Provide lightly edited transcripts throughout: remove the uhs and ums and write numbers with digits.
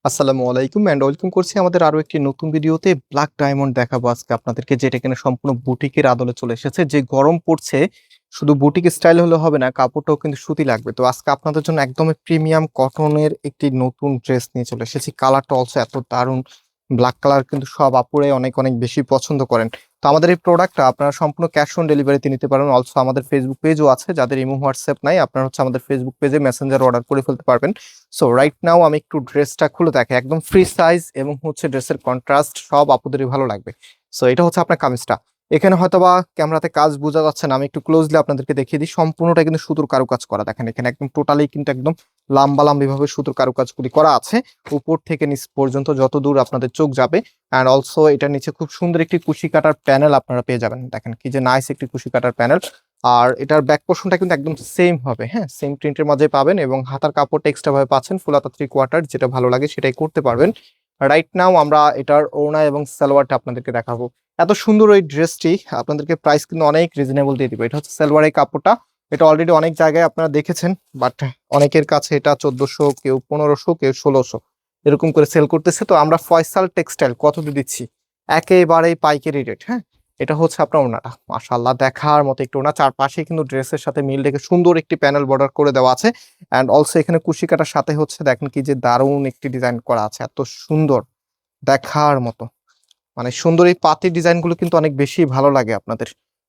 আসসালামু আলাইকুম and welcome করছি আমাদের আরো একটি নতুন ভিডিওতে। ব্ল্যাক ডায়মন্ড দেখাবো আজকে আপনাদেরকে, যেটা কিনা সম্পূর্ণ বুটিকের আদলে চলে এসেছে। যে গরম পড়ছে, শুধু বুটিক স্টাইল হলে হবে না, কাপড়টাও কিন্তু সুতি লাগবে। তো আজকে আপনাদের জন্য একদমই প্রিমিয়াম কটনের একটি নতুন ড্রেস নিয়ে চলে এসেছি। কালারটা অলসো এত দারুণ, ব্ল্যাক কালার কিন্তু সব আপুরাই অনেক অনেক বেশি পছন্দ করেন। তো আমাদের এই প্রোডাক্টটা আপনারা সম্পূর্ণ ক্যাশ অন ডেলিভারিতে নিতে পারবেন। অলসো আমাদের ফেসবুক পেজও আছে, যাদের ইমো হোয়াটসঅ্যাপ নাই আপনারা আমাদের ফেসবুক পেজে মেসেঞ্জার অর্ডার করে ফেলতে পারবেন। সো রাইট নাও আমি একটু ড্রেসটা খুলে দেখে, একদম ফ্রি সাইজ এবং ড্রেসের কন্ট্রাস্ট সব আপুদেরই ভালো লাগবে। সো এটা হচ্ছে আপনার কামিজটা। এখানে হয়তোবা ক্যামেরাতে কাজ বোঝা যাচ্ছে না, আমি একটু ক্লোজলি আপনাদেরকে দেখিয়ে দিই। সম্পূর্ণটা কিন্তু সুতোর কারুকাজ করা, দেখেন এখানে একদম টোটালি কিন্তু একদম লাম্বা লাম্বি ভাবে সুতোর কারুকাজগুলি করা আছে, উপর থেকে নিচ পর্যন্ত যত দূর আপনাদের চোখ যাবে। অ্যান্ড অলসো এটার নিচে খুব সুন্দর একটি কুশি কাটার প্যানেল আপনারা পেয়ে যাবেন। দেখেন কি যে নাইস একটি কুশি কাটার প্যানেল। আর এটার ব্যাক পোর্শনটা কিন্তু একদম সেম হবে, হ্যাঁ সেম প্রিন্টের মাঝে পাবেন, এবং হাতার কাপড়টা এক্সট্রা ভাবে পাচ্ছেন ফুল হাতা 3/4, যেটা ভালো লাগে সেটাই করতে পারবেন। রাইট নাও আমরা এটার ওড়না এবং সালোয়ারটা আপনাদেরকে দেখাবো। এত সুন্দর ওই ড্রেসটি আপনাদেরকে প্রাইস কিন্তু অনেক রিজনেবল দিয়ে দিব। এটা হচ্ছে সালোয়ারের কাপড়টা, এটা অলরেডি অনেক জায়গায় আপনারা দেখেছেন, বাট অনেকের কাছে এটা 1400, কেউ 1500, কেউ 1600 এরকম করে সেল করতেছে। তো আমরা ফয়সাল টেক্সটাইল কত দিয়ে দিচ্ছি, একেবারেই পাইকারি রেট। হ্যাঁ, এটা হচ্ছে আপনার ওড়নাটা, মাশাআল্লাহ দেখার মতো একটু ওড়না, চারপাশে কিন্তু ড্রেসের সাথে মিল রেখে সুন্দর একটি প্যানেল বর্ডার করে দেওয়া আছে। অ্যান্ড অলসো এখানে কুশি কাটার সাথে দেখেন কি যে দারুণ একটি ডিজাইন করা আছে, এত সুন্দর দেখার মতো। মানে সুন্দর এই পাতি ডিজাইন গুলো কিন্তু অনেক বেশি ভালো লাগে আপনাদের।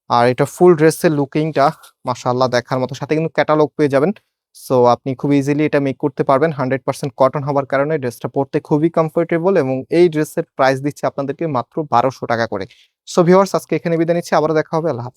আর এটা ফুল ড্রেসের লুকিংটা মাশাআল্লাহ দেখার মতো, সাথে কিন্তু ক্যাটালগ পেয়ে যাবেন। সো আপনি খুব ইজিলি এটা মেক করতে পারবেন। 100% কটন হওয়ার কারণে ড্রেসটা পরতে খুবই কমফোর্টেবল, এবং এই ড্রেসের প্রাইস দিচ্ছে আপনাদেরকে মাত্র 1200 টাকা করে। সো ভিউয়ার্স, আজকে এখানে বিদায় নিচ্ছি, আবারও দেখা হবে। আল্লাহ হাফেজ।